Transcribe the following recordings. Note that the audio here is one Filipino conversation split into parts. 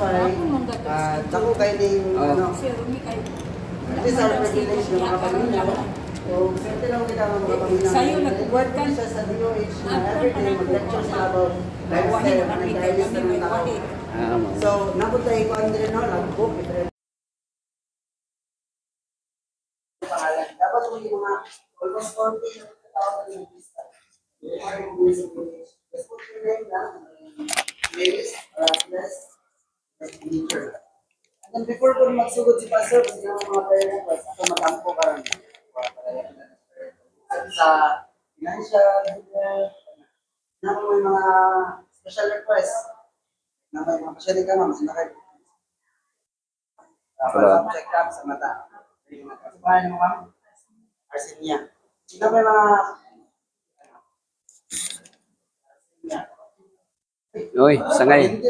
why dako kay ning ano. This are privilege ng mga pamilya. So, swerte lang kita ng mga pamilya. Sa'yo nag-work ka sa DOH na everyday mag-lecture sila about lifestyle na nag-dialis ng mga tao. So, nabot tayo ko ang no, nag-book. Dapat mo yung mga almost 40 yung tao na yung lista. Just put your name na, list, less, and then before ko magsugod si Pastor, kasi yung mga prayer request, ako matampo ka rin. Sa financial, na may mga special request, na may mga pasyali ka ma'am, sinakay. Check up sa mata. Paano mo ma'am? Arsinia. Sino may mga... Uy, sangay.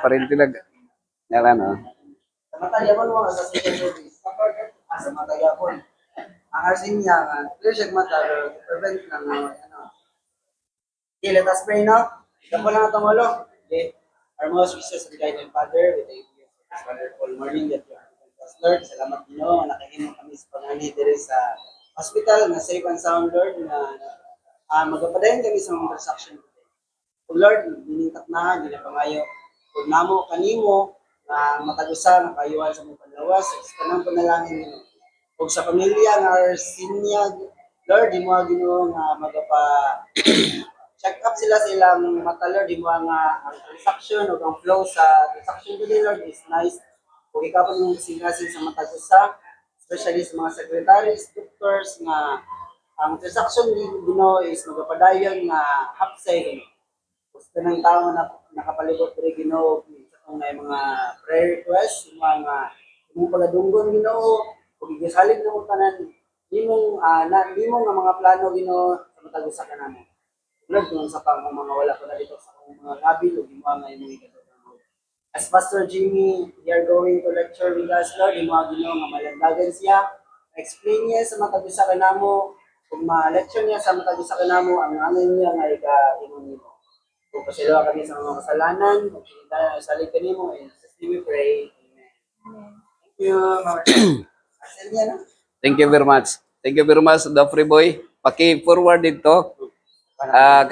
Parintilag. Ngalan, oh. Sa matayapon mo, sa second service. Sa matayapon. Ang arsinia, clear siya mata, prevent ng ano. Okay, let us pray now. Ito po lang itong ulo. Okay. Our most gracious and guiding Father, we thank you for this wonderful morning that you are with us, Lord. Salamat din o, nakahinom kami sa pangani diri sa hospital na safe and sound, Lord, na magapadayon kami sa mga transaction today. O Lord, diningkat na, hindi na pangayo. Kung namo, kanimo, na matagusa, nakayuhan sa mga panlawas, sa kanang panalangin nyo. Kung sa pamilya, ng arsinia, Lord, di mo ginoo nga magapa check up sila sa ilang mata, Lord, di mo nga ang transaction o ang flow sa transaction today, Lord, is nice. Kung ikaw pa nung singasin sa mata sa, especially sa mga secretaries, doctors, nga ang transaction ni Ginoo is magapadayon nga hapsay. Gusto ng tao na nakapalibot rin Ginoo kung may mga prayer requests, mga pagadunggon Ginoo, kung igasalig na mo tanan, di mong nga mga plano Ginoo sa matagusa ka namin. Lord, kung sa pang mga wala ko na dito sa mga labi, o mga imong ikatotoo. As Pastor Jimmy, we are going to lecture with us, Lord, mga Ginoo nga malandagan siya, explain niya sa matagusa ka namo, kung ma-lecture niya sa matagusa ka namo, ang angin niya nga ika-imong nimo. Kung pasilawa kami sa mga kasalanan, kung salig ka nimo, and sa we pray. Amen. Thank you, Mama. Asal niya na. Thank you very much. Thank you very much, Dofre Boy. Paki-forward dito.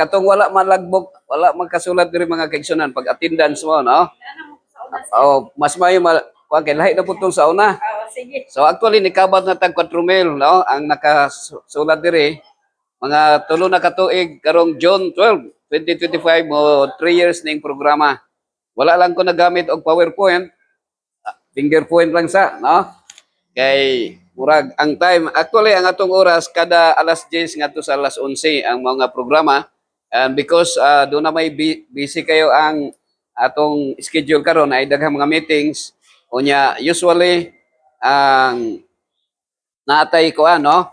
Katong wala malagbok, wala magkasulat diri mga kaigsunan pag attendance mo, no? Oh, mas mayo kay lahi na putong sa una. So actually nikabat na tag 4,000, no? Ang nakasulat diri mga tulo na katuig karong June 12, 2025 mo 3 years ning programa. Wala lang ko nagamit og PowerPoint. Finger point lang sa, no? Kay murag ang time actually ang atong oras kada alas 10 ngadto sa alas 11 ang mga programa, and because do na may busy kayo ang atong schedule karon ay daghang mga meetings unya usually ang naatay ko ano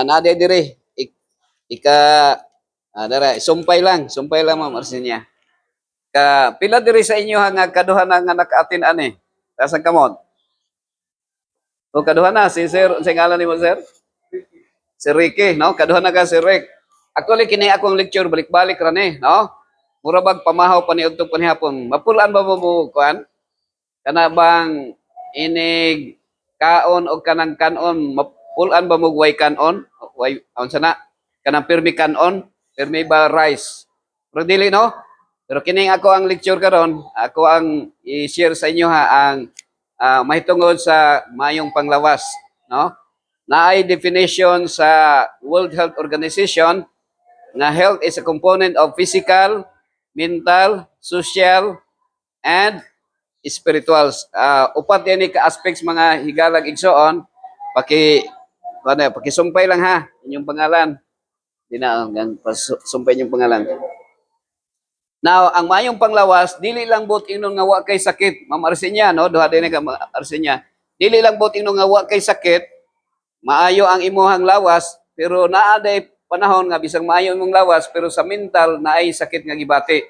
naade dire dara sumpay lang Ma'am Arsinia. Pila diri sa inyo nga kaduha na nga naka-attend ani sa kamot. O kaduha na si Sir, sa ngalan nimo Sir? Si Ricky, no? Kaduha na ka si Rick. Actually kini akong lecture balik-balik ra ni, no? Mura bag pamahaw pa ni udtog panihapon. Mapulaan ba mo kuan? Kana bang inig kaon o kanang kanon, mapulaan ba mo way kanon? Way unsa na? Kanang pirmi kanon, pirmi ba rice. Pero dili no? Pero kini ako ang lecture karon, ako ang i-share sa inyo ha ang mahitungod sa mayong panglawas, no? Naay definition sa World Health Organization na health is a component of physical, mental, social, and spiritual. Upat yan ka aspects mga higalag igsoon. Pakisumpay lang ha, inyong pangalan. Di na, sumpay inyong pangalan. Now, ang mayong panglawas, dili lang bot inon nga wa kay sakit. Ma'am Arsinia, no? Duha din ka Arsinia. Dili lang bot inon nga wa kay sakit. Maayo ang imuhang lawas, pero naa day panahon nga bisang maayo imong lawas, pero sa mental naay sakit nga gibati.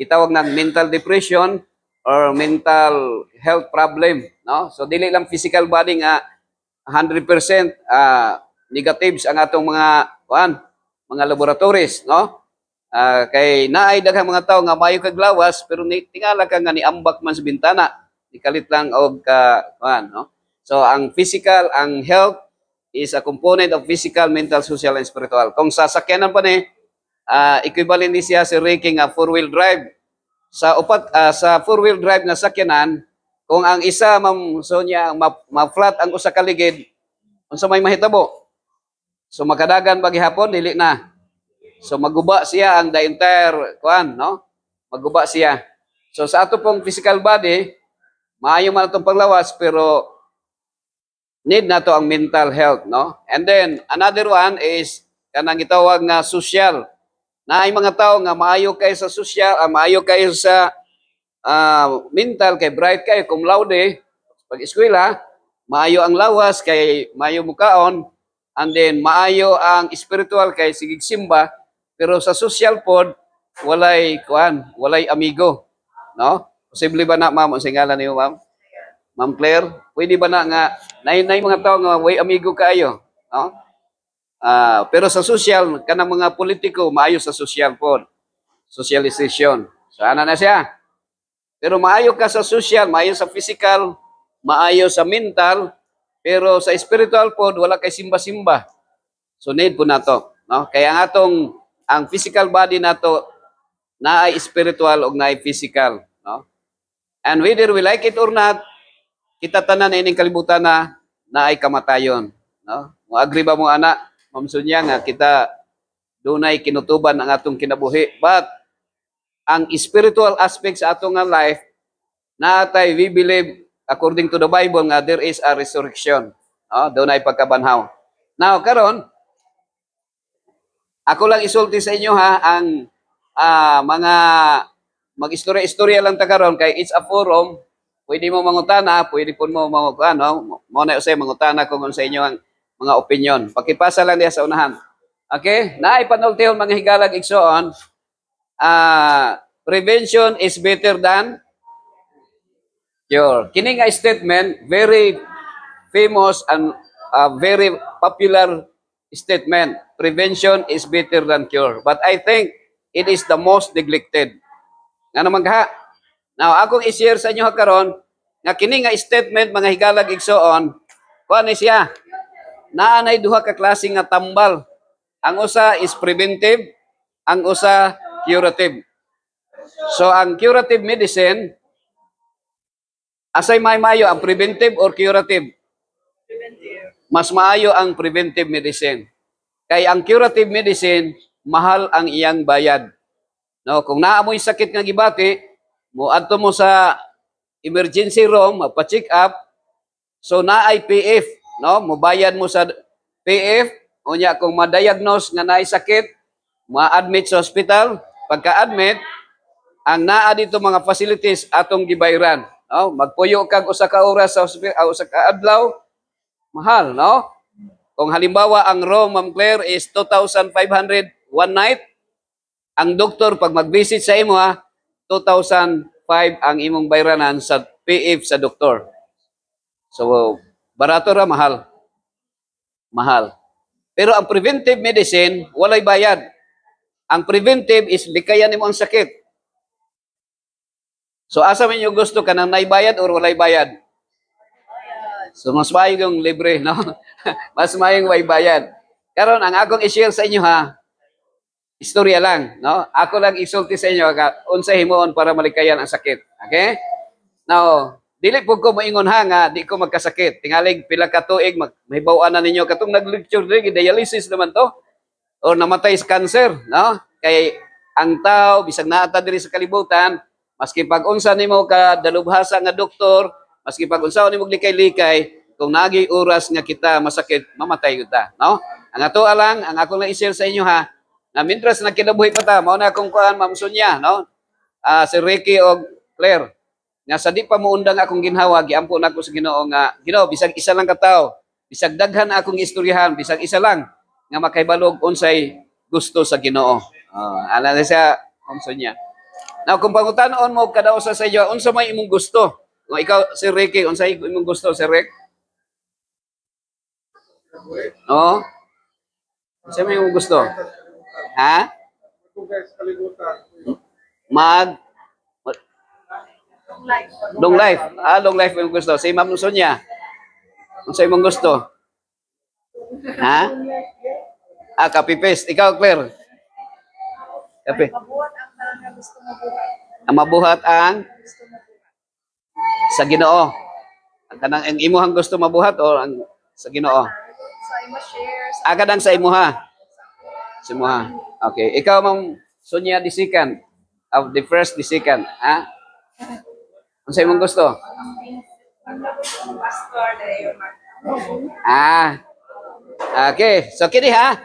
Itawag nang mental depression or mental health problem, no? So dili lang physical body nga 100% negatives ang atong mga laboratories, no? Kay naay daghang mga tao nga maayo kag lawas pero tingala ka nga niambak man sa bintana, ikalit lang og kuan, no? So ang physical, ang health is a component of physical, mental, social, and spiritual. Kung sa sakyanan pa ni, equivalent ni siya si Ricky nga four-wheel drive. Sa four-wheel drive na sakyanan, kung ang isa so niya ma-flat ang usa ka ligid, unsa may mahitabo? So makadagan ba gihapon dili na. So maguba siya ang the entire kuan, no? Maguba siya. So sa ato pong physical body, maayo man atong paglawas pero need nato ang mental health, no? And then another one is kanang gitawag nga social. Naay mga tao nga maayo kay sa social, maayo kay sa mental, kay bright kay cum laude pag eskwela, maayo ang lawas kay maayo mukaon, and then maayo ang spiritual kay sigig simba, pero sa social pod walay kuan, walay amigo, no? Posible ba na ma'am, sa ngalan niyo ma'am? Ma'am Claire, pwede ba na nga nay mga tao nga way amigo kaayo, no? Pero sa social, kanang mga politiko, maayo sa social pod. Socialization. So, ano na siya? Pero maayo ka sa social, maayo sa physical, maayo sa mental, pero sa spiritual pod, wala kay simba-simba. So, need po na to. No? Kaya nga ang physical body na to, na ay spiritual o na ay physical. No? And whether we like it or not, kita tanan na ining kalibutan na ay kamatayon. No? Agree ba mo, anak? Ma'am Sonia, nga kita dunay kinutuban ang atong kinabuhi. But ang spiritual aspect sa atong nga life, natay we believe according to the Bible nga there is a resurrection. Dunay pagkabanhaw. Now karon, ako lang isulti sa inyo ha ang mga mag-istorya-istorya lang ta karon kay it's a forum. Pwede mo mangutana, pwede po mo mo na usay mangutana kung sa inyo ang mga opinion. Pakipasa lang diya sa unahan. Okay? Naay panultihon mga higalag igsoon. Prevention is better than cure. Kini nga statement, very famous and very popular statement. Prevention is better than cure. But I think it is the most neglected. Nga naman ka? Now, akong i-share sa inyo karon nga kini nga statement mga higalag igsoon, kuan ni siya? Naanay duha ka klase nga tambal. Ang usa is preventive, ang usa curative. So ang curative medicine, asay maayo ang preventive or curative? Preventive. Mas maayo ang preventive medicine. Kay ang curative medicine, mahal ang iyang bayad. No, kung naamoy sakit nga gibati, moadto mo sa emergency room, magpa-check up, so naay PF, no? Mobayad mo sa PF, unya kung ma-diagnose nga naay sakit, ma-admit sa hospital, pagka-admit, ang naa dito mga facilities atong gibayran, no? Magpuyo kag usa ka oras sa hospital, usa ka adlaw, mahal, no? Kung halimbawa ang room, Ma'am Claire, is 2,500 one night, ang doktor pag mag-visit sa imo 2,005 ang imong bayranan sa PF sa doktor. So, barato ra, mahal. Mahal. Pero ang preventive medicine, walay bayad. Ang preventive is likayan nimo ang sakit. So, asa man yung gusto ka nang naibayad or walay bayad? So, mas maayong yung libre, no? Mas maayong way bayad. Karon ang akong i-share sa inyo istorya lang, no? Ako lang isulti sa inyo unsa himuon para malikayan ang sakit. Okay? Now, dili po ko moingon nga di ko magkasakit. Tingalig pila ka tuig mahibaw-an na ninyo katong nag-lecture diri dialysis naman to or namatay sa cancer, no? Kay ang tao bisag naata diri sa kalibutan, maski pag unsa nimo ka dalubhasa nga doktor, maski pag unsa nimo likay-likay, kung nagi oras nga kita masakit, mamatay kita, no? Ang ato lang, ang ako lang i-share sa inyo na mintras nagkinabuhi pa ta, mao na akong kuan Ma'am Sonia, no? Si Ricky o Claire, nga sa di pa mo undang akong ginhawa, giampo na ako sa Ginoo nga, Ginoo, bisag isa lang ka tawo, bisag daghan akong istoryahan, bisag isa lang nga makaibalog unsay gusto sa Ginoo. Ana na siya, Ma'am Sonia. Now, kung pangutanon mo kada usa sa iyo, unsa may imong gusto? Kung ikaw si Ricky, unsa imong gusto si Rick? No? Unsa may imong gusto? Ha? Mag long life. Long life yung gusto. Si Ma'am Sonia. Kung sa imong gusto. Ha? Copy paste. Ikaw, Claire. Copy. Ang mabuhat ang sa Ginoo. Ang imuhang gusto mabuhat o ang sa Ginoo? Kanang sa imuha. Sa imuha. Okay. Ikaw, Ma'am Sonia, the second. Of the first, the second. Ha? Kung sa imong gusto? Okay. So, kini ha?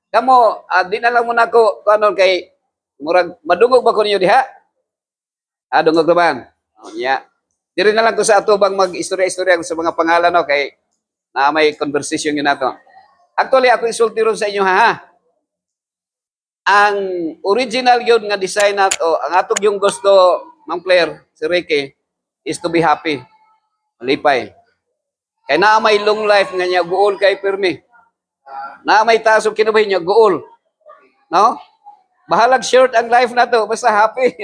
Kamo, di na lang muna ko, kanon kay, murag, madungog ba ko ninyo diha? Dungog naman. Yeah. Diri na lang ko sa atubang mag-istorya-istorya sa mga pangalan, no, kay na may conversation yun nato. Actually, ako isulti ron sa inyo, ha? Ang original yun nga design nato, ang atog yung gusto, Ma'am Claire, si Ricky, is to be happy. Malipay. Kay naa may long life nga niya, guol kay pirmi. Naa may taso kinubahin niya, guol. No? Bahalag short ang life na to, basta happy.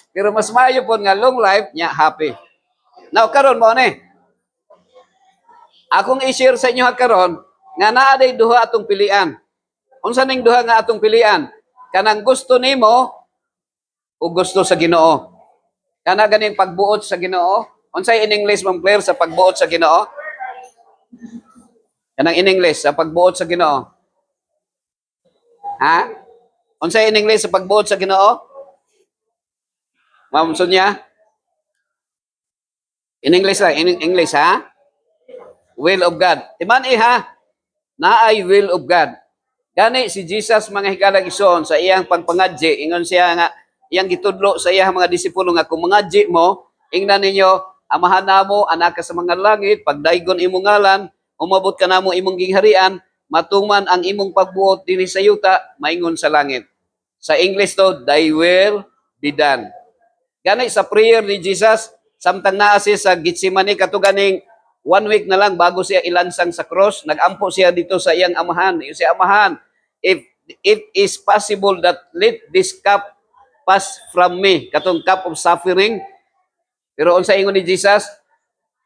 Pero mas maayo po nga long life niya, happy. Now, karon mo ni. Akong i-share sa inyo karon nga naa day duha atong pilian. Unsa ning duha nga atong pilian? Kanang gusto nimo o gusto sa Ginoo. Kana ganing pagbuot sa Ginoo. Unsay in English, Ma'am Claire, sa pagbuot sa Ginoo? Kanang in English sa pagbuot sa Ginoo. Ha? Unsay in English sa pagbuot sa Ginoo? Ma'am Sonia? In English lang, in English, ha? Will of God. Timan ha? Naay will of God. Gani si Jesus mga hikalag ison sa iyang pagpangadji, ingon siya nga iyang gitudlo sa iyang mga disipulo nga kung mangadji mo, ingnan ninyo, amahan namo anak ka sa mga langit, pagdaygon imong ngalan, umabot ka namo imong gingharian, matuman ang imong pagbuot dinhi sa yuta, maingon sa langit. Sa English to, thy will be done. Gani sa prayer ni Jesus, samtang naa siya sa Gitsemane katuganing 1 week na lang bago siya ilansang sa cross, nagampo siya dito sa iyang amahan. Si amahan, if it is possible that let this cup pass from me, katong cup of suffering. Pero unsa ingon ni Jesus,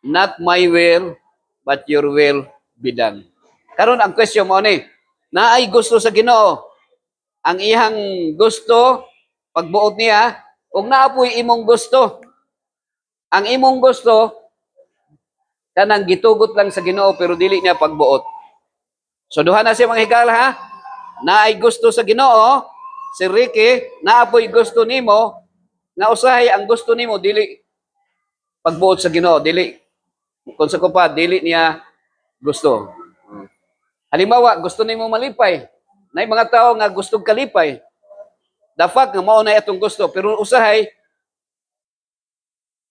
not my will, but your will be done. Karon ang question mo ni, naay gusto sa Ginoo. Ang iyang gusto, pagbuot niya, ug naapoy imong gusto. Ang imong gusto, kanang gitugot lang sa Ginoo pero dili niya pagbuot. So duha na siya mga higala, ha? Naay gusto sa Ginoo, si Ricky, naapoy gusto nimo, nga usahay ang gusto nimo dili pagbuot sa Ginoo, dili kung sa ko pa dili niya gusto. Halimbawa, gusto nimo malipay. Nay mga tao nga gustong kalipay. The fact nga mao na itong gusto pero usahay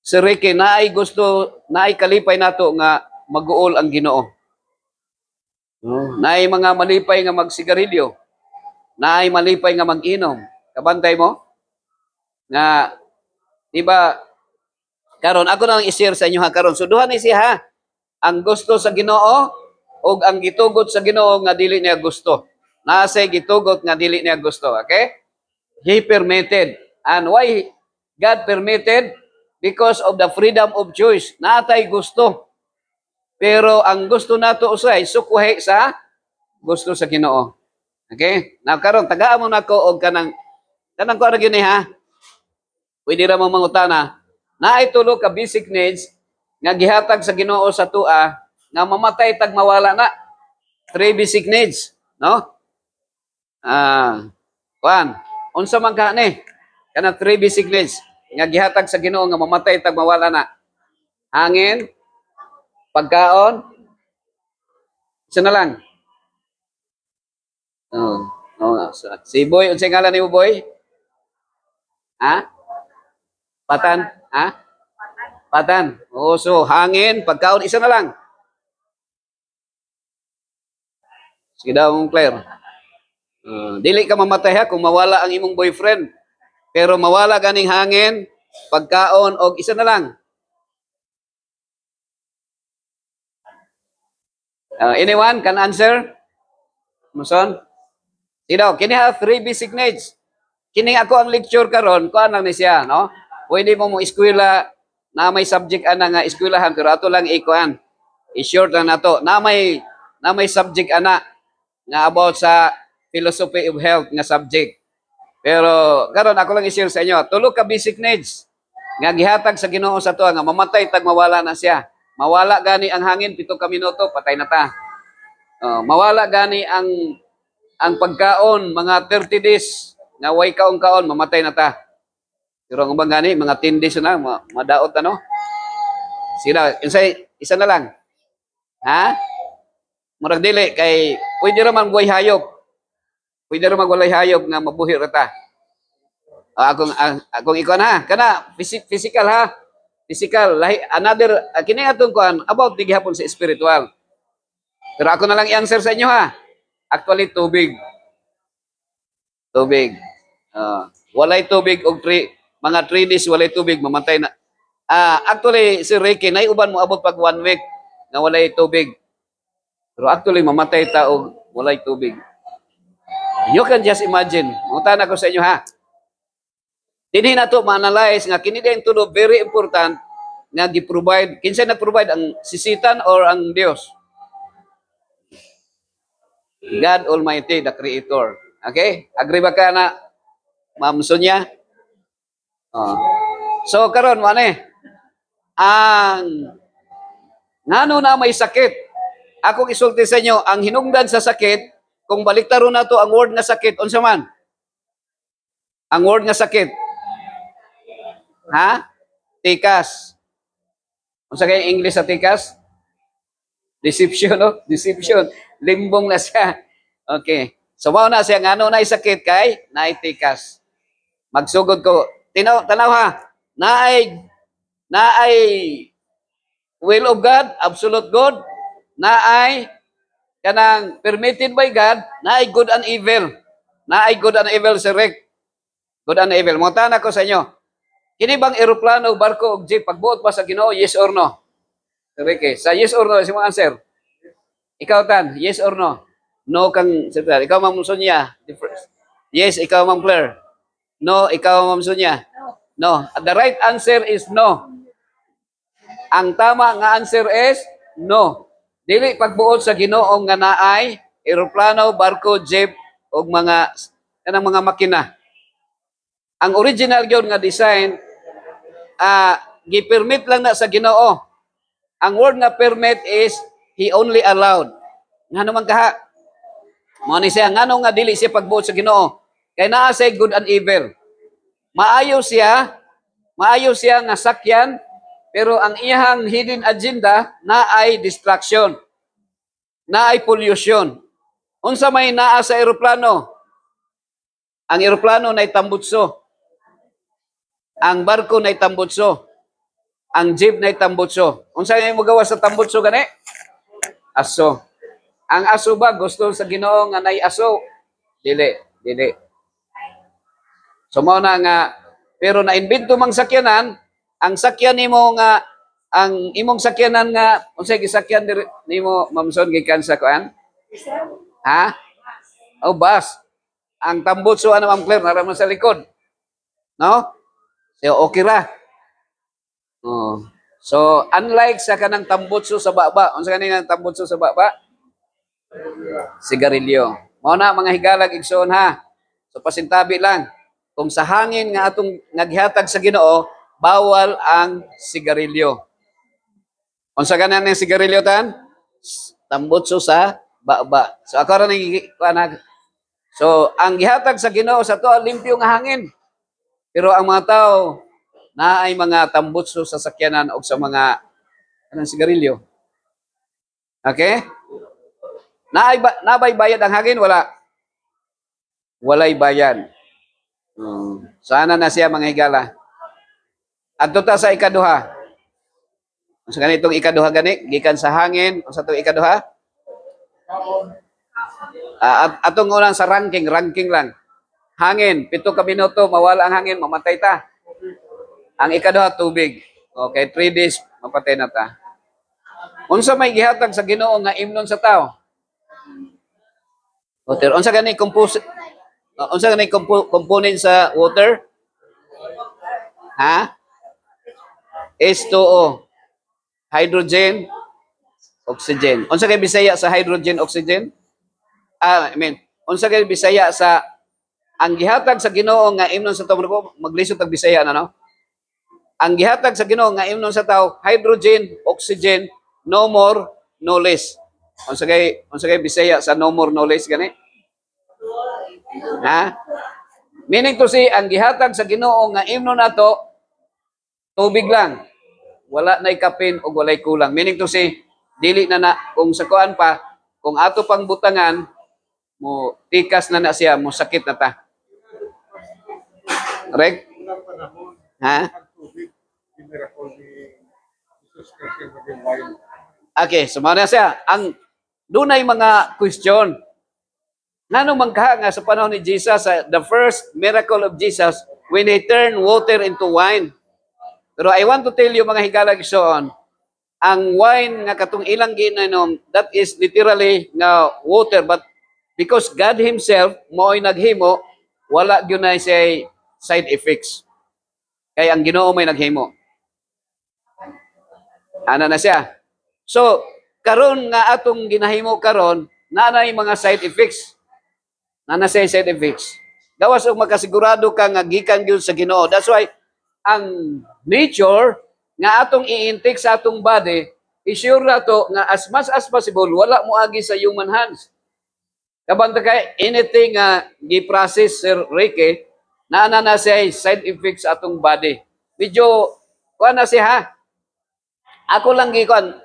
si Ricky, naay gusto, naay kalipay nato nga mag-uol ang Ginoo. Naay mga malipay nga magsigarilyo. Naay malipay nga mag-inom. Kabantay mo? Nga, di ba, karon ako na lang i-share sa inyo ha, karon. So, duha ni siya ha, ang gusto sa Ginoo o ang gitugot sa Ginoo nga dili niya gusto. Nasay gitugot nga dili niya gusto. Okay? He permitted. And why God permitted? Because of the freedom of choice. Natay gusto. Pero ang gusto nato usay sukuhi sa gusto sa Ginoo. Okay? Now karon tagaan mo nako og kanang ko ra gyud ni ha. Pwede ra mo mangutana. Naay tulo ka basic needs nga gihatag sa Ginoo sa tua nga mamatay tag mawala na. 3 basic needs, no? Kuan, unsa man ka ni? Kana 3 basic needs nga gihatag sa Ginoo nga mamatay tag mawala na. Hangin, pagkaon, isa na lang. Si Boy, unsay ngalan nimo Boy? Ha? Patan, ha? Patan. So hangin, pagkaon, isa na lang. Sige daw mong Claire. Dili ka mamatay ha kung mawala ang imong boyfriend. Pero mawala ganing hangin, pagkaon, o isa na lang. Anyone can answer? Muson? Sino? Can you have 3 basic needs? Kini ako ang lecture karon, kuan lang ni siya, no? Pwede mo eskwela na may subject ana nga eskwelahan pero ato lang ikuan. I-short lang nato. Na may subject ana nga about sa philosophy of health nga subject. Pero karon ako lang i-share sa inyo, tulo ka basic needs nga gihatag sa Ginoo sa tuwa nga mamatay tag mawala na siya. Mawala gani ang hangin 7 ka minuto patay na ta. Mawala gani ang pagkaon mga 30 days nga way kaon mamatay na ta. Pero ang gani mga 10 days na madaot ano. Sila isa na lang. Ha? Murag dili kay pwede ra man buhay hayop. Pwede ra magwalay hayop nga mabuhi ra ta. Akong ikaw na kana physical ha. Physical lahi another kini atong kuan about di gihapon sa spiritual. Pero ako na lang i-answer sa inyo ha. Actually tubig. Tubig. Walay tubig og mga 3 days walay tubig mamatay na. Actually si Ricky nay uban mo abot pag 1 week nga walay tubig. Pero actually mamatay ta og walay tubig. You can just imagine. Mungutan ako sa inyo ha. Dinhi na to ma-analyze nga kini din tulo very important nga gi-provide. Kinsa nag-provide ang sisitan or ang Dios? God Almighty, the Creator. Okay? Agree ba ka na, Ma'am Sonia? So, karon mane, ang ngano na may sakit. Akong isulti sa inyo, ang hinungdan sa sakit, kung baliktaro na to ang word nga sakit, unsa man? Ang word nga sakit. Ha? Tikas. Unsa kay English sa tikas? Deception, no? Deception. Limbong na siya. Okay. So, mao na siya, ngano na sakit kay naitikas. Magsugod ko. Tanaw ha. Naay will of God, absolute good. Naay kanang permitted by God, naay good and evil. Naay good and evil si Rick. Good and evil. Mungutan ako sa inyo. Kini bang eroplano, barko, o jeep, pagbuot pa sa Ginoo, yes or no? Rick, sa yes or no, si mo answer. Ikaw tan, yes or no? No kang sir. Ikaw Ma'am Sonia. Yes, ikaw Ma'am Claire. No, ikaw Ma'am Sonia. No. The right answer is no. Ang tama nga answer is no. Dili pagbuot sa Ginoo nga naay eroplano, barko, jeep ug mga kanang mga makina. Ang original gyud nga design gi-permit lang na sa Ginoo. Ang word nga permit is He only allowed. Ngano man kaha? Mo ni siya ngano nga dili siya pagbuot sa Ginoo. Kay naa say good and evil. Maayo siya nga sakyan pero ang iyang hidden agenda na ay distraction. Na ay pollution. Unsa may naa sa eroplano? Ang eroplano nay tambutso. Ang barko nay tambutso. Ang jeep nay tambutso. Unsa may magawa sa tambutso gani? Aso. Ang aso ba gusto sa Ginoo nga nay aso? Dili. So mao na nga pero na-invento mang sakyanan, ang sakyan nimo nga ang imong sakyanan nga unsay gisakyan nimo Ma'am Son gikan sa kuan? Ha? Oh, bus. Ang tambutso ano Ma'am Claire naraman sa likod. No? So okay ra. Oh. So unlike sa kanang tambutso sa baba, unsa kanang tambutso sa baba? Sigarilyo. Mao na mga higalag igsoon ha. So pasintabi lang. Kung sa hangin nga atong naghihatag sa Ginoo, bawal ang sigarilyo. Unsa ganan ang sigarilyo tan? Tambutso sa baba. So ako ra ni So ang gihatag sa Ginoo sa tuwa limpyo nga hangin. Pero ang mga tao na ay mga tambutso sa sakyanan o sa mga anong sigarilyo. Okay? Nabay bayad ang hangin? Wala. Walay bayad. Sana na siya mga higala. Adto ta sa ikaduha. Sa ganitong ikaduha gani, gikan sa hangin, sa itong ikaduha? Atong unang sa ranking lang. Hangin, 7 ka minuto, mawala ang hangin, mamatay ta. Ang ikaduha, tubig. Okay, 3 days, mapatay na ta. Unsa may gihatag sa Ginoo nga imnon sa tao? Unsa gani Unsa kanay component sa water? Ha? H2O. Hydrogen, oxygen. Unsa kay Bisaya sa hydrogen, oxygen? Unsa kay Bisaya sa ang gihatag sa Ginoo nga imnon sa tawo ko maglisod tag Bisaya na no? Ang gihatag sa Ginoo nga imnon sa tawo hydrogen, oxygen, no more, no less. Unsa kay Bisaya sa no more, no less gani? Ha? Meaning to say ang gihatag sa Ginoo nga imnon nato tubig lang. Wala nay kapin o walay kulang. Meaning to say dili na kung sa kuan pa kung ato pang butangan mo tikas na siya mo sakit na ta. Correct? Ha? Okay, sumana siya. Ang dunay mga question. Ngano man ka nga sa panahon ni Jesus, the first miracle of Jesus when he turned water into wine. Pero I want to tell you mga higala igsoon, ang wine nga katong ilang ginainom, that is literally nga water, but because God himself mo'y naghimo, wala gyud na siya side effects. Kaya ang Ginoo may naghimo. Ana na siya. So, karon nga atong ginahimo karon, naanay mga side effects. Nana siya side effects. Gawas og makasigurado ka nga gikan gyud sa Ginoo. That's why ang nature nga atong i-intake sa atong body, i-sure na to nga as much as possible, wala mo agi sa human hands. Kabanta kay anything nga gi-process Sir Ricky, naana na siya side effects sa atong body. Medyo, kuha na siya ha. Ako lang gikuan,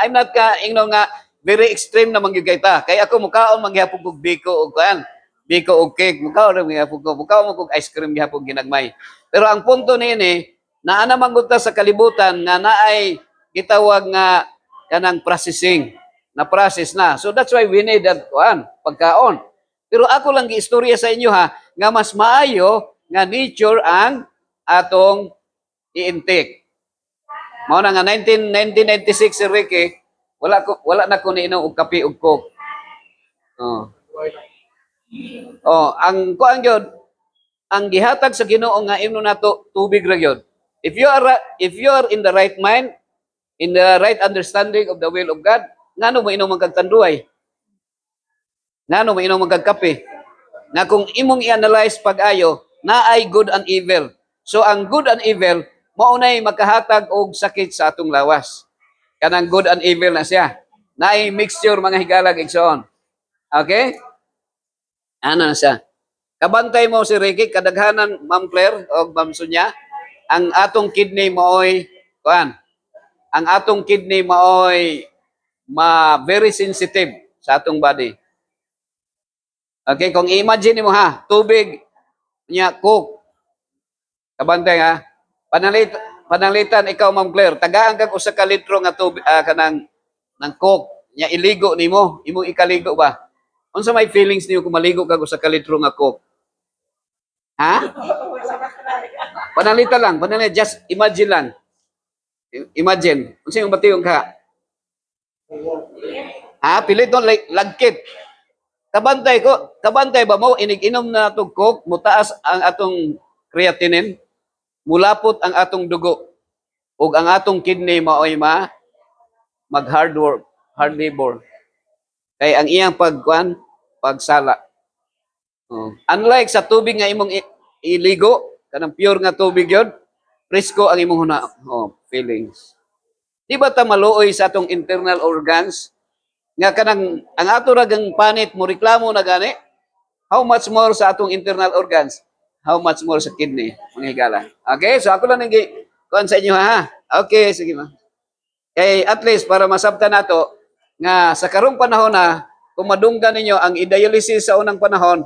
I'm not ka, nga, very extreme na mangyugay ta. Kaya ako mukaon mangyapog kog biko o kuan. Biko o cake, mukaon na mangyapog ko. Mukaon mo kog ice cream gyapog ginagmay. Pero ang punto nini, naana manguta sa kalibutan nga naay gitawag nga kanang processing na process na. So that's why we need that one, pagkaon. Pero ako lang giistorya sa inyo ha, nga mas maayo nga nature ang atong i-intake. Mao na nga 1996 si Ricky, wala na ko niinom og kape ug coke. Ang kuan gyud, ang gihatag sa Ginoo nga imnon nato tubig ra gyud. If you are in the right mind, in the right understanding of the will of God, ngano mo inom kag tanduay? Ngano mo inom kag kape? Nga kung imong i-analyze pag-ayo, naay good and evil. So ang good and evil mao nay makahatag og sakit sa atong lawas. Kanang good and evil na siya. Naay mixture mga higalag igsoon. Okay? Ano na siya? Kabantay mo si Ricky, kadaghanan Ma'am Claire o Ma'am Sonia, ang atong kidney maoy, kuan, ang atong kidney maoy very sensitive sa atong body. Okay, kung i-imagine mo ha, tubig niya, coke. Kabantay ha, panalitan ikaw Ma'am Claire, tagaan kag usa ka litro nga tubig kanang ng coke, nya iligo nimo, imong ikaligo ba? Unsa may feelings niyo kung maligo kag usa ka litro nga coke? Ha? Panalita lang, just imagine lang. Imagine, unsa imong batiyon ka? Ha, pilit no lagkit. Kabantay ba mo inig-inom na atong coke, mutaas ang atong creatinine, mulapot ang atong dugo, ug ang atong kidney maoy mag hard labor. Kay ang iyang pagsala. Unlike sa tubig nga imong iligo, kanang pure nga tubig yun, presko ang imong feelings. Di ba ta maluoy sa atong internal organs? Nga kanang, ang ato ragang panit mo reklamo na gani, how much more sa atong internal organs? How much more sa kidney? Mga higala. Okay, so ako lang kuan sa inyo ha. Okay, sige ma. Kay at least para masabtan nato nga sa karong panahon na kung madunggan ninyo ang i-dialysis sa unang panahon,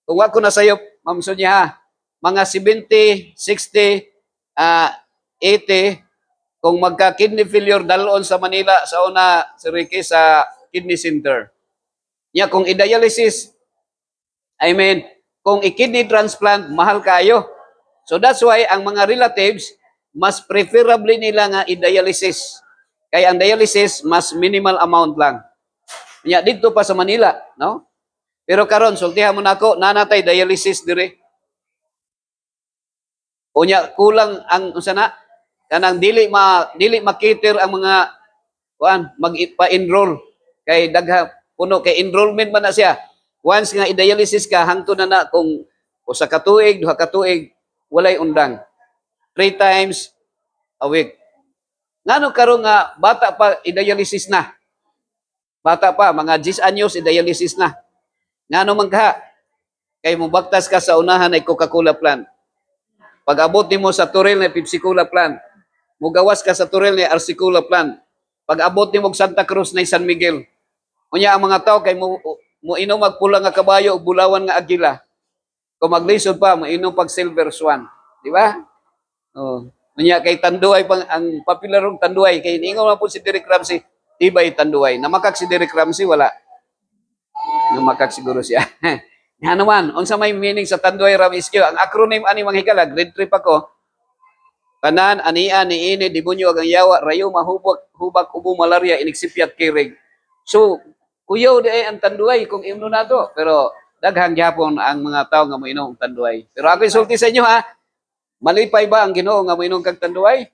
kung wako na sayop, Ma'am Sonia ha, mga 70, 60, 80, kung magka-kidney failure dalon sa Manila sa una, si Ricky, sa kidney center. Nya kung i-dialysis, kung i-kidney transplant, mahal kayo. So that's why ang mga relatives, mas preferably nila nga i-dialysis. Kaya ang dialysis, mas minimal amount lang. Nya dito pa sa Manila, no? Pero karon sultihan mo nako nanatay dialysis dire. Unya kulang ang unsa na kanang dili makiter ang mga kuan magpa-enroll kay dagha puno kay enrollment man na siya. Once nga i-dialysis ka hangtod na kung usa ka tuig, duha ka tuig walay undang. 3 times a week. Ngano karon nga bata pa i-dialysis na? Bata pa mga 10 anyos i-dialysis na. Ngano man ka? Kay mubaktas ka sa unahan ay Coca-Cola plant. Pag abot nimo sa Turil na Pepsi-Cola plant, mugawas ka sa Turil na Arsicola plant. Pag abot nimo Santa Cruz na San Miguel. Unya ang mga tao kay mo inom magpula nga kabayo ug bulawan nga agila. Kung maglisod pa mo inom pag Silver Swan, di ba? Oh. Unya kay tanduay pang ang popular og tanduay kay ningon man po si Derek Ramsey, tibay tanduay. Namakak si Derek Ramsey wala. Namakak siguro siya. Nga naman, unsa may meaning sa tanduay ramiskyo? Ang acronym ani mga higala, grade 3 pa ko. Kanan, anian, niini, dibunyo, agang yawa, rayo, hubak, ubo, malaria, iniksipyat, kirig. So, kuyaw di ay ang tanduay kung imno na to. Pero, daghang gyapon ang mga tao nga moinom og tanduay. Pero ako isulti sa inyo ha, malipay ba ang Ginoo nga moinom kag tanduay?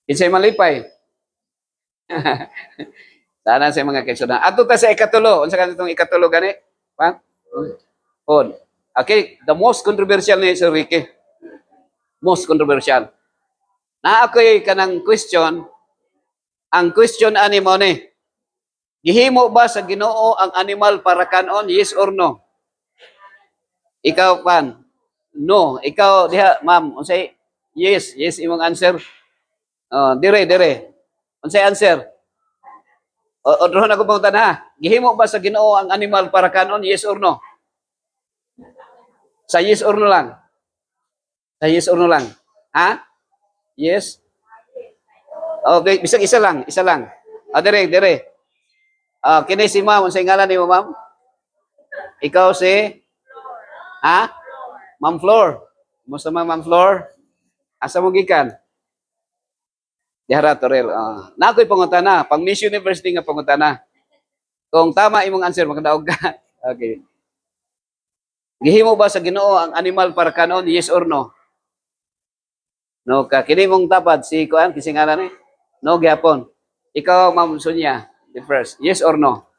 Kinsay malipay? Sana sa mga kaigsunan. Ato ta sa ikatulo. Unsa kanitong ikatulo gani? Pa? On. Okay, the most controversial ni Sir Ricky. Most controversial. Na ako'y kanang question. Ang question ani mo ni. Gihimo ba sa Ginoo ang animal para kanon? Yes or no? Ikaw pan. No, ikaw diha ma'am, unsay yes, yes imong answer. Dire. Unsay answer? O drohon ako pangutan ha. Gihimo ba sa Ginoo ang animal para kanon? Yes or no? Sa yes or no lang. Sa yes or no lang. Ha? Yes? Okay, bisag isa lang. Dire. Kini si ma'am, unsay ngalan nimo ma'am? Ikaw si ha? Ma'am Flor. Musta Ma'am Flor? Asa mo gikan? Dihara Torel. Na ako'y pangutana, pang Miss University nga pangutana. Kung tama imong answer, makadaog ka. Okay. Gihimo ba sa Ginoo ang animal para kanon? Yes or no? No ka. Kini mong tapad si kuan kising ngalan ni? No gyapon. Ikaw Ma'am Sonia, the first. Yes or no?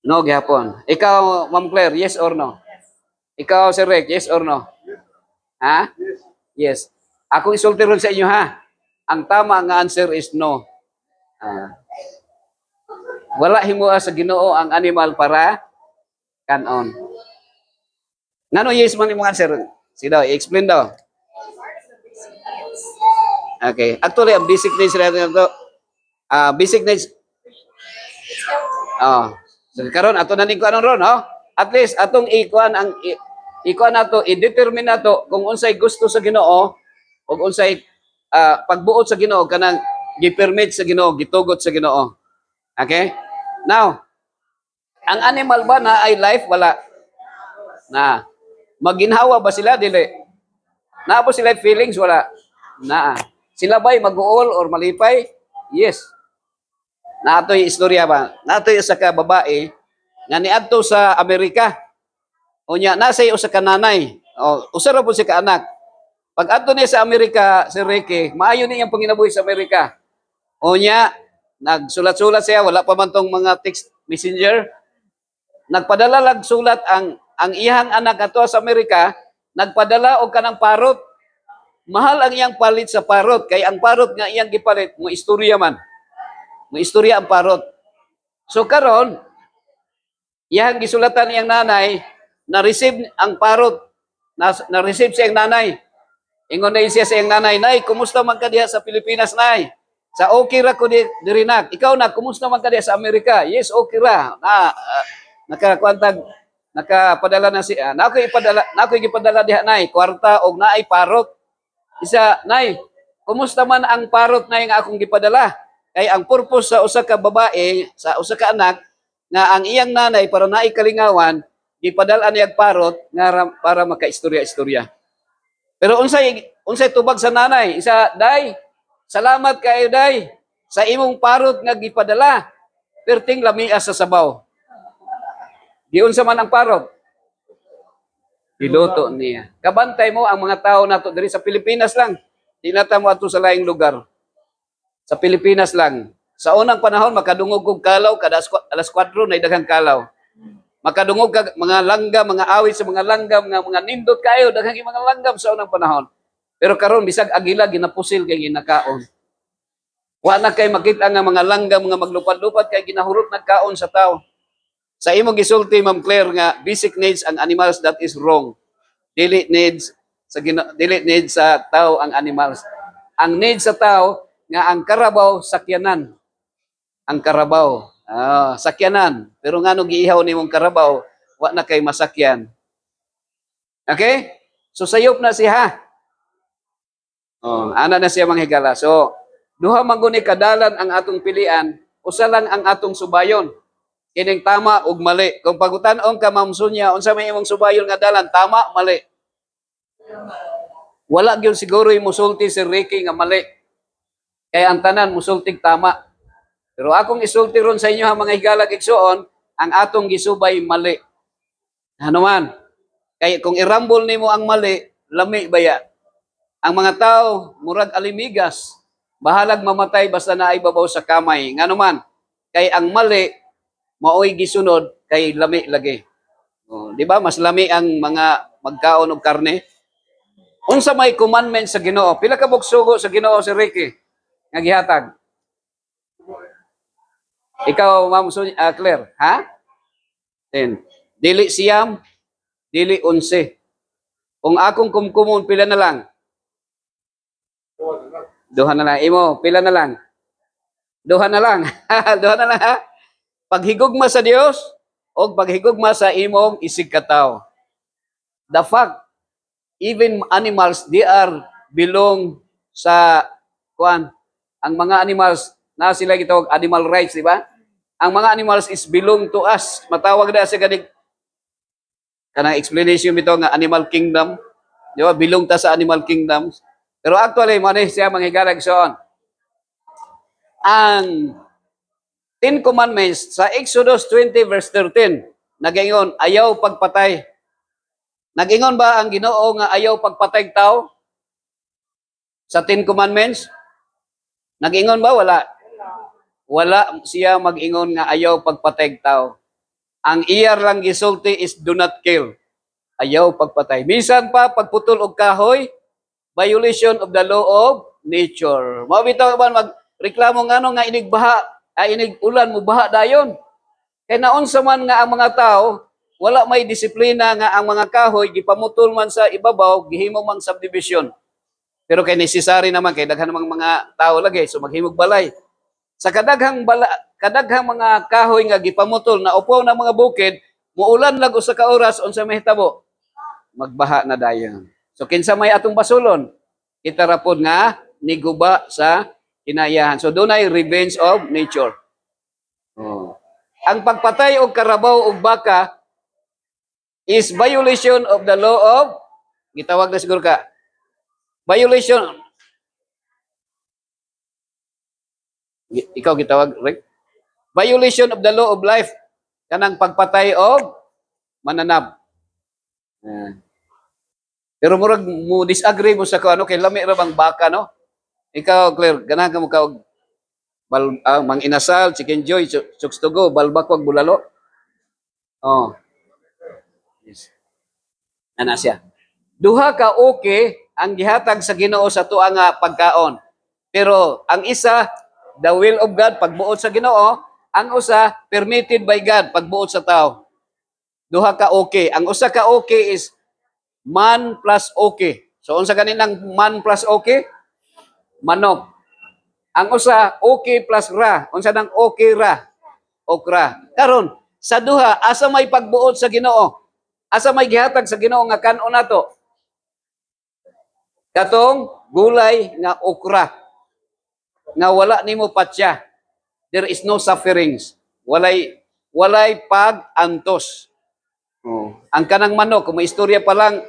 No gyapon. Ikaw Ma'am Claire, yes or no? Ikaw Sir Rick, yes or no? Ha? Yes. Ako isulti ron sa inyo ha. Ang tama nga answer is no. Wala himuha sa Ginoo ang animal para kanon. Ngano yes man imong answer? Sige daw, i-explain daw. Okay. Actually, ang basic needs natin ito. Basic needs. So, karon ato na ning kuan ron, no? At least atong ikuan ang ikuan nato, i-determine nato kung unsay gusto sa Ginoo o unsay pagbuot sa Ginoo kanang gi-permit sa Ginoo, gitugot sa Ginoo. Okay? Now, ang animal ba na ay life? Wala. Na. Maginhawa ba sila? Dili. Na po sila feelings? Wala. Na. Sila ba'y mag-uol or malipay? Yes. Na ato'y istorya ba? Na ato'y usa ka babae nga niadto sa Amerika. Unya, nasa'y usa ka nanay. Usa ra po si ka anak. Pag adto niya sa Amerika, si Ricky, maayo niyang panginabuhi sa Amerika. Unya, nagsulat-sulat siya, wala pa man tong mga text messenger. Nagpadala lag sulat ang iyang anak ato sa Amerika, nagpadala og kanang parot. Mahal ang iyang palit sa parot, kay ang parot nga iyang gipalit, mo istorya man. Mo istorya ang parot. So karon, iyang gisulatan iyang nanay, na-receive ang parot, na-receive siya ang nanay. Ingon na siya sa iyang nanay, Nay, kumusta man ka diha sa Pilipinas, Nay? Sa okay ra ko diri nak. Ikaw na, kumusta man ka diha sa Amerika? Yes, okay ra. Nakapadala na siya. Nakoy gipadala diha, Nay, kwarta og naay parot. Isa, Nay, kumusta man ang parot na nga akong gipadala? Kay ang purpose sa usa ka babae, sa usa ka anak, nga ang iyang nanay para naay kalingawan, gipadala niya parot nga para makaistorya-istorya. Pero unsay tubag sa nanay? Isa, Day, salamat kayo, Day, sa imong parot nga gipadala. Perting lamia sa sabaw. Diyon sa man ang parot. Iluto niya. Kabantay mo ang mga tao nato diri sa Pilipinas lang. Di na ta mo ato sa laing lugar. Sa Pilipinas lang. Sa unang panahon makadungog og kalaw kada alas 4 na daghang kalaw. Makadungog ka mga langgam, mga awit sa mga langgam, mga nindot kayo daghang mga langgam sa unang panahon. Pero karon bisag agila ginapusil kay ginakaon. Wa na kay makita nga mga langgam nga maglupad-lupad kay ginahurot nagkaon sa tao. Sa imong gisulti Ma'am Claire nga basic needs ang animals, that is wrong. Dili needs sa tao ang animals. Ang needs sa tao nga ang karabaw sakyanan. Ang karabaw, sakyanan. Pero ngano giihaw nimong karabaw, wa na kay masakyan. Okay? So sayop na siya. Ana na siya manghigala. So duha man guni kadalan ang atong pilian, usa lang ang atong subayon. Kining tama ug mali. Kung pagutan-on ka Ma'am Sonia, unsa may imong subayon nga dalan, tama, mali. Wala gyud siguro musulti si Ricky nga mali. Kaya ang tanan musultig tama. Pero akong isulti ron sa inyo ha mga higalag igsuon, ang atong gisubay mali. Ano man? Kaya kung irambol nimo ang mali, lami baya. Ang mga tao murag alimigas, bahalag mamatay basta naay babaw sa kamay. Ngano man? Kay ang mali maoy gisunod kay lami lagi. Di ba? Mas lami ang mga magkaon og karne. Unsa may commandment sa Ginoo? Pila ka bugsugo sa Ginoo si Ricky nga gihatag? Ikaw, Ma'am Claire, ha? 10. Dili siyam, dili 11. Kung akong kumkumon, pila na lang? Duha na lang. Imo, pila na lang? Duha na lang. Duha na lang, ha? Paghigugma sa Dios o paghigugma sa imong isig katawo. The fact, even animals, they are belong sa kuan. Ang mga animals, na sila gitawag animal rights, di ba? Ang mga animals is belong to us. Matawag na sa ganig kanang explanation bito nga animal kingdom. Di ba? Belong ta sa animal kingdom. Pero actually, mo ni siya manghigalag soon. Ang 10 Commandments sa Exodus 20 verse 13, nag-ingon, ayaw pagpatay. Nag-ingon ba ang Ginoo nga ayaw pagpatay tao? Sa 10 Commandments? Nag-ingon ba? Wala. Wala siya mag-ingon nga ayaw pagpatay tao. Ang iyar lang gisulti is do not kill. Ayaw pagpatay. Minsan pa, pagputol og kahoy, violation of the law of nature. Mabitaw ba magreklamo ngano nga inig baha, inig ulan mo baha dayon. Kaya naunsa man nga ang mga tao, wala may disiplina nga ang mga kahoy, gipamutol man sa ibabaw, gihimo mang subdivision. Pero kay necessary naman, kay daghan namang mga tao lagi, so maghimog balay. Sa kadaghang mga kahoy nga gipamutol na upaw na mga bukid, muulan lag usa ka oras unsa mahitabo? Magbaha na dayon. So kinsa may atong basulon? Kita ra pod nga niguba sa kinayahan. So dunay revenge of nature. Ang pagpatay og karabaw og baka is violation of the law of, gitawag na siguro ka, violation. Ikaw gitawag, Rick? Violation of the law of life. Kanang pagpatay og mananap. Pero murag mo disagree mo sa ano kay lami ra bang baka, no? Ikaw, Claire, ganahan ka mo ka mang inasal, chicken joy, chooks to go, balbak wag bulalo. Oh. Yes. Ana siya. Duha ka okay ang gihatag sa Ginoo sa tuwa nga pagkaon. Pero ang isa, the will of God, pagbuot sa Ginoo, ang usa, permitted by God, pagbuot sa tao. Duha ka okay. Ang usa ka okay is man plus okay. So, unsa kaninang man plus okay? Manok. Ang usa, okay plus ra. Unsa nang okay ra? Okra. Karon, sa duha, asa may pagbuot sa Ginoo? Asa may gihatag sa Ginoo nga kanon nato? Katong gulay nga okra. Nga wala nimo patya. There is no sufferings. Walay pag-antos. Ang kanang manok, kung may istorya pa lang,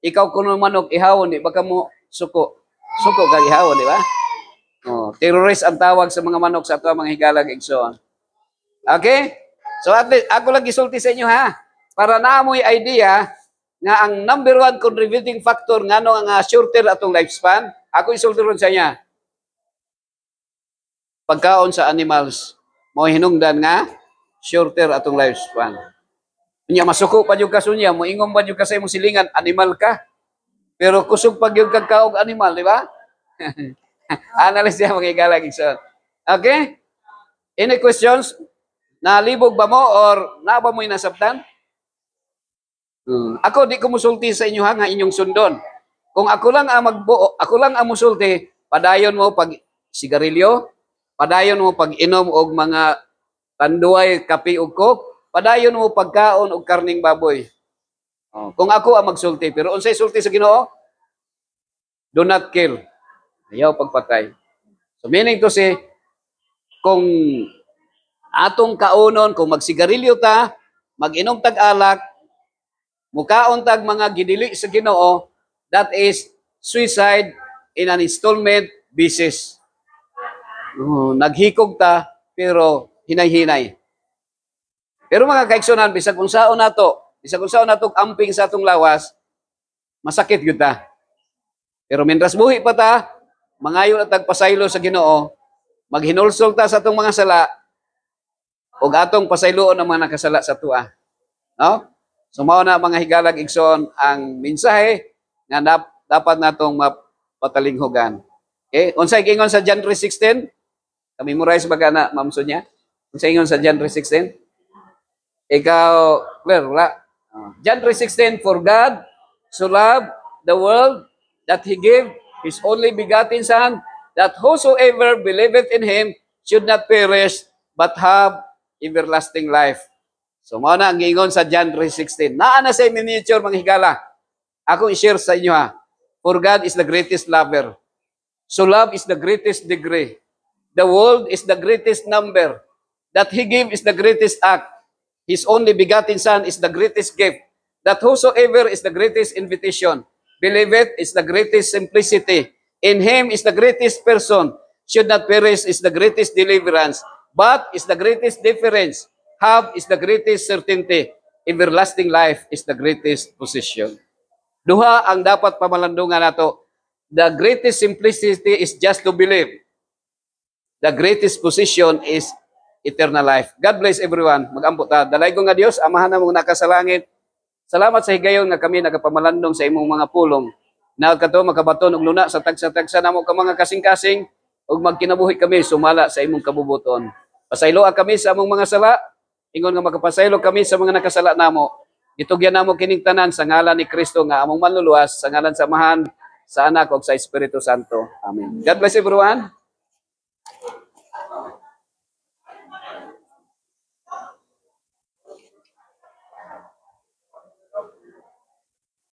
ikaw kuno manok ihawon, di baka mo suko. Suko ka ihawon, di ba? Terrorist ang tawag sa mga manok sa ato mga higalag igsoon. Okay? So at least, ako lang gisulti sa inyo ha. para naamoy idea nga ang number one contributing factor nga no nga shorter atong lifespan, ako isultiron sa niya. Pagkaon sa animals, mo hinungdan nga shorter atong lifespan. Nya masuko pa jud kasunya, mo ingom pa jud ka sa imong silingan, animal ka. Pero kusog pag yung kagkaog animal, di ba? Analyze siya mga igalag. Okay? Any questions? Nalibog ba mo or na ba mo inasabtan? Ako di ko musulti sa inyo nga inyong sundon. Kung ako lang ang ako lang ang musulti, padayon mo pag sigarilyo, padayon mo pag inom og mga tanduay, kape ug coke, padayon mo pagkaon og karning baboy. Kung ako ang magsulti, pero unsay sulti sa Ginoo? Do not kill. Ayaw pagpatay. So meaning to say, kung atong kaunon, kung magsigarilyo ta, mag-inom tag-alak, mukaon tag mga gidili sa Ginoo, that is suicide in an installment basis. Naghikog ta, pero hinay-hinay. Pero mga kaigsunan, bisag kung saan nato amping sa atong lawas, masakit yun ta. Pero mindras buhi pa ta, mangayo na tagpasaylo sa Ginoo, maghinulsol ta sa atong mga sala, o atong pasayloon ang mga nakasala sa tua. No? So mao na mga higalag igsoon ang mensahe nga dapat natong mapatalinghogan. Okay? Unsay gingon sa John 3:16? Memorize ba ka na, Ma'am Sonia? Unsay gingon sa John 3:16? Ikaw, clear, wala? John 3:16, for God so loved the world that He gave His only begotten Son, that whosoever believeth in Him should not perish, but have everlasting life. So, mao na ang gingon sa John 3:16. Naa na sa miniature, mga higala. Ako i-share sa inyo ha. For God is the greatest lover. So, love is the greatest degree. The world is the greatest number. That He gave is the greatest act. His only begotten Son is the greatest gift. That whosoever is the greatest invitation. Believeth is the greatest simplicity. In Him is the greatest person. Should not perish is the greatest deliverance. But is the greatest difference. Have is the greatest certainty. Everlasting life is the greatest possession. Duha ang dapat pamalandungan nato. The greatest simplicity is just to believe. The greatest possession is eternal life. God bless everyone. Mag-ampo ta. Dalay ko nga Dios, amahan na mong nakasalangit. Salamat sa higayon nga kami nagapamalandong sa imong mga pulong. Nagkato makabaton og luna sa tagsa-tagsa namo ka mga kasing-kasing ug magkinabuhi kami sumala sa imong kabubuton. Pasayloa kami sa among mga sala. Ingon nga makapasaylo kami sa mga nakasala namo. Gitugyan namo kining tanan sa ngalan ni Kristo nga among manluluwas, sa ngalan samahan sa Anak ug sa Espiritu Santo. Amen. God bless everyone.